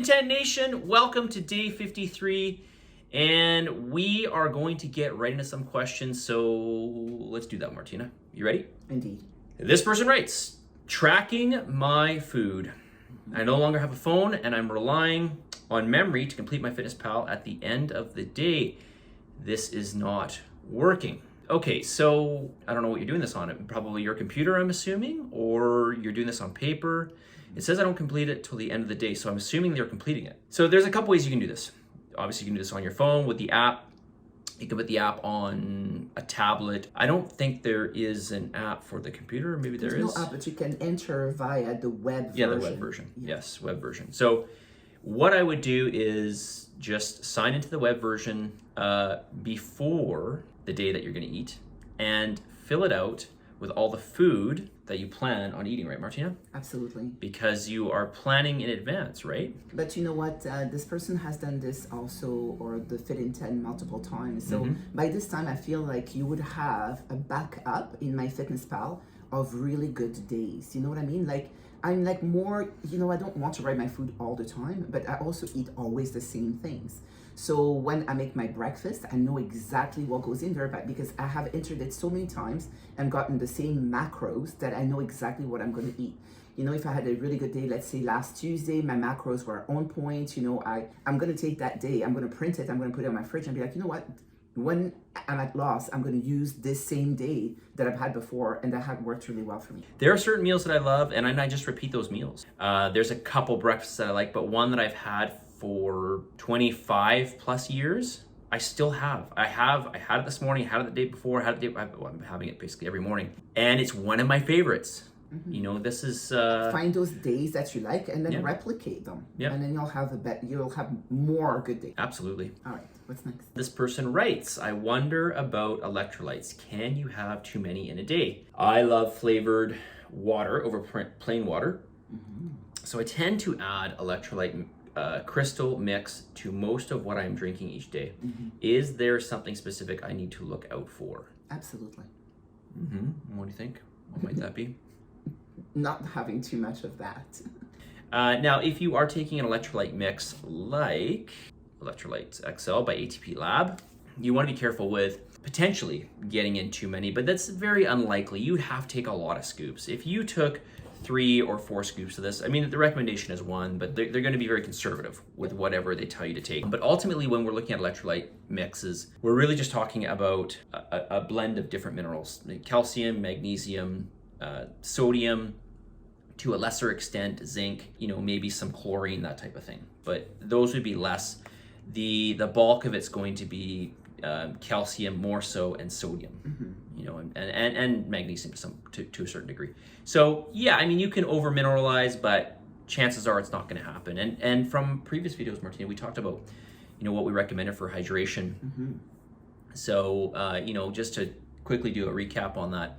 Fitin10 Nation, welcome to day 53, and we are going to get right into some questions, so let's do that, Martina. You ready? Indeed. This person writes, tracking my food. I no longer have a phone, and I'm relying on memory to complete my FitnessPal at the end of the day. This is not working. Okay, so I don't know what you're doing this on. Probably your computer, I'm assuming, or you're doing this on paper. It says I don't complete it till the end of the day, so I'm assuming they're completing it. So there's a couple ways you can do this. Obviously, you can do this on your phone with the app. You can put the app on a tablet. I don't think there is an app for the computer. Maybe there is. There's no app, but you can enter via the web version. Yeah, the web version. Yes, web version. So what I would do is just sign into the web version before the day that you're going to eat and fill it out with all the food that you plan on eating, right, Martina? Absolutely. Because you are planning in advance, right? But you know what? This person has done this also, or the Fitin10 multiple times. So by this time, I feel like you would have a backup in my FitnessPal of really good days. You know what I mean? Like, I'm like more, I don't want to write my food all the time, but I also eat always the same things. So when I make my breakfast, I know exactly what goes in there, but because I have entered it so many times and gotten the same macros that I know exactly what I'm going to eat. If I had a really good day, let's say last Tuesday, my macros were on point, I'm going to take that day, I'm going to print it, I'm going to put it on my fridge and be like, you know what? When I'm at loss, I'm going to use this same day that I've had before, and that had worked really well for me. There are certain meals that I love, and I just repeat those meals. There's a couple breakfasts that I like, but one that I've had for 25 plus years, I still have. I had it this morning, I had it the day before, I'm having it basically every morning, and it's one of my favorites. This is find those days that you like and then replicate them. And then you'll have more good days. Absolutely. All right, what's next? This person writes, I wonder about electrolytes. Can you have too many in a day? I love flavored water over plain water. So I tend to add electrolyte crystal mix to most of what I'm drinking each day. Is there something specific I need to look out for? Absolutely. What do you think? What might that be? Not having too much of that. Now, if you are taking an electrolyte mix like Electrolytes XL by ATP Lab, you want to be careful with potentially getting in too many, but that's very unlikely. You'd have to take a lot of scoops. If you took 3 or 4 scoops of this, I mean, the recommendation is 1, but they're going to be very conservative with whatever they tell you to take. But ultimately, when we're looking at electrolyte mixes, we're really just talking about a blend of different minerals, calcium, magnesium, sodium, to a lesser extent, zinc, maybe some chlorine, that type of thing. But those would be less. The bulk of it's going to be calcium more so, and sodium, and magnesium to a certain degree. So yeah, I mean, you can over mineralize, but chances are it's not going to happen. And from previous videos, Martina, we talked about, what we recommended for hydration. So, just to quickly do a recap on that.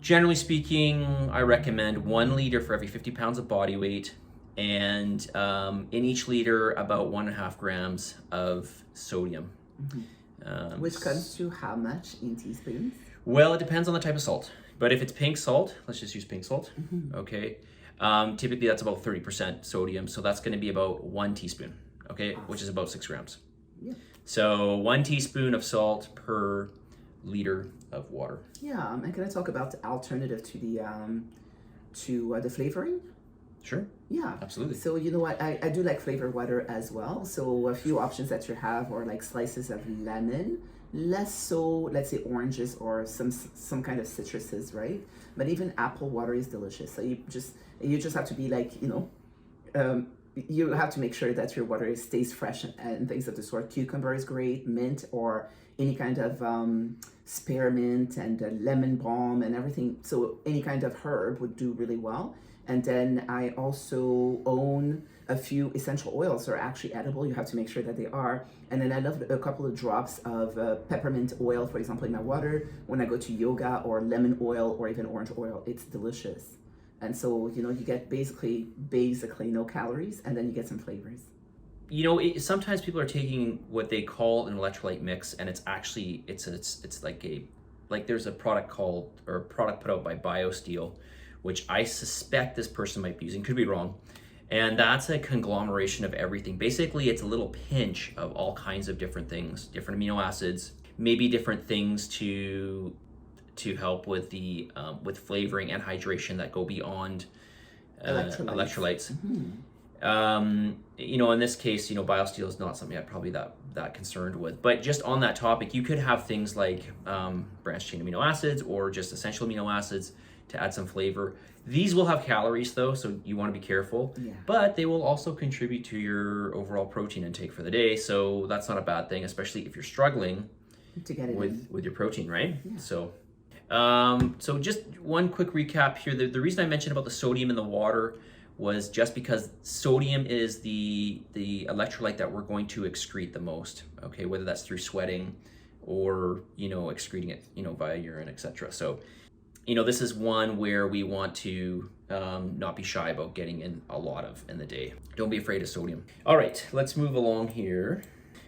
Generally speaking, I recommend 1 liter for every 50 pounds of body weight, and in each liter, about 1.5 grams of sodium. Which comes to how much in teaspoons? Well, it depends on the type of salt. But if it's pink salt, let's just use pink salt, okay? Typically, that's about 30% sodium, so that's going to be about 1 teaspoon, okay? Which is about 6 grams. So 1 teaspoon of salt per liter of water. Yeah, and can I talk about the alternative to the flavoring? Sure. Yeah, absolutely. So you know what, I do like flavored water as well. So a few options that you have are like slices of lemon, less so, let's say oranges or some kind of citruses, right? But even apple water is delicious. So you just have to be like, you have to make sure that your water stays fresh and things of the sort. Cucumber is great, mint, or any kind of spearmint and lemon balm and everything. So any kind of herb would do really well. And then I also own a few essential oils that are actually edible. You have to make sure that they are. And then I love a couple of drops of peppermint oil, for example, in my water when I go to yoga, or lemon oil, or even orange oil. It's delicious. And so, you get basically no calories, and then you get some flavors. Sometimes people are taking what they call an electrolyte mix, and it's actually, it's like there's a product put out by BioSteel, which I suspect this person might be using, could be wrong. And that's a conglomeration of everything. Basically, it's a little pinch of all kinds of different things, different amino acids, maybe different things to help with the with flavoring and hydration that go beyond electrolytes. You know, in this case, you know, BioSteel is not something I'm probably that concerned with. But just on that topic, you could have things like branched chain amino acids or just essential amino acids to add some flavor. These will have calories though, so you want to be careful. Yeah. But they will also contribute to your overall protein intake for the day, so that's not a bad thing, especially if you're struggling to get it with your protein, right? Yeah. So just one quick recap here. The reason I mentioned about the sodium in the water was just because sodium is the electrolyte that we're going to excrete the most, okay, whether that's through sweating or, you know, excreting it, you know, via urine, etc. So, you know, this is one where we want to not be shy about getting in a lot of in the day. Don't be afraid of sodium. All right, let's move along here.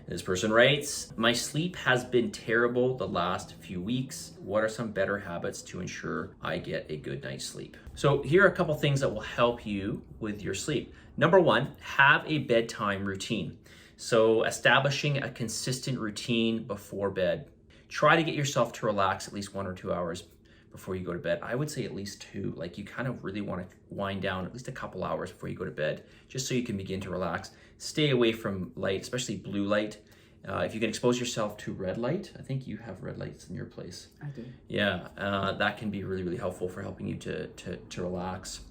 This person writes, my sleep has been terrible the last few weeks. What are some better habits to ensure I get a good night's sleep? So here are a couple things that will help you with your sleep. Number one, have a bedtime routine. So establishing a consistent routine before bed. Try to get yourself to relax at least 1 or 2 hours before you go to bed. I would say at least 2. Like, you kind of really want to wind down at least a couple hours before you go to bed, just so you can begin to relax. Stay away from light, especially blue light. If you can expose yourself to red light, I think you have red lights in your place. I do. Yeah, that can be really, really helpful for helping you to relax.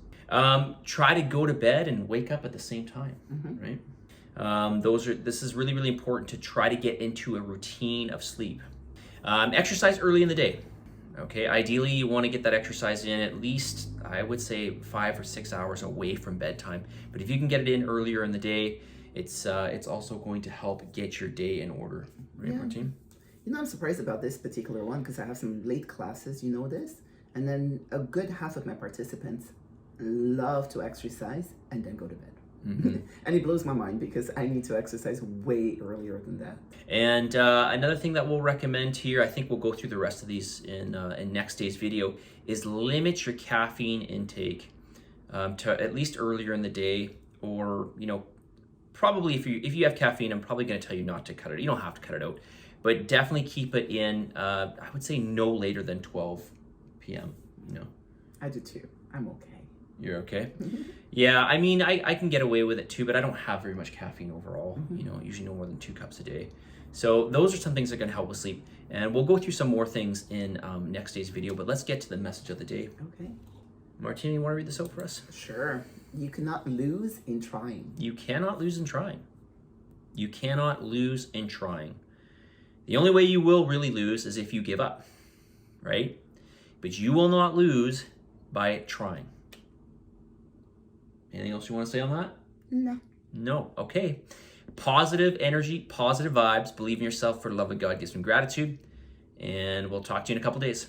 Try to go to bed and wake up at the same time, right? This is really, really important to try to get into a routine of sleep. Exercise early in the day. Okay, ideally you want to get that exercise in at least, I would say, 5 or 6 hours away from bedtime. But if you can get it in earlier in the day, it's also going to help get your day in order. Right, Yeah. Martine? You know, I'm surprised about this particular one because I have some late classes, you know this, and then a good half of my participants love to exercise and then go to bed. And it blows my mind because I need to exercise way earlier than that. And another thing that we'll recommend here, I think we'll go through the rest of these in next day's video, is limit your caffeine intake to at least earlier in the day, or, you know, probably if you have caffeine, I'm probably going to tell you not to cut it. You don't have to cut it out, but definitely keep it in, I would say no later than 12 p.m. You know. I do too. I'm okay. You're okay? Yeah, I mean, I can get away with it too, but I don't have very much caffeine overall. You know, usually no more than 2 cups a day. So those are some things that can help with sleep. And we'll go through some more things in next day's video, but let's get to the message of the day. Okay. Martina, you want to read this out for us? Sure. You cannot lose in trying. You cannot lose in trying. You cannot lose in trying. The only way you will really lose is if you give up, right? But you will not lose by trying. Anything else you want to say on that? No. No. Okay. Positive energy, positive vibes. Believe in yourself. For the love of God, give some gratitude. And we'll talk to you in a couple days.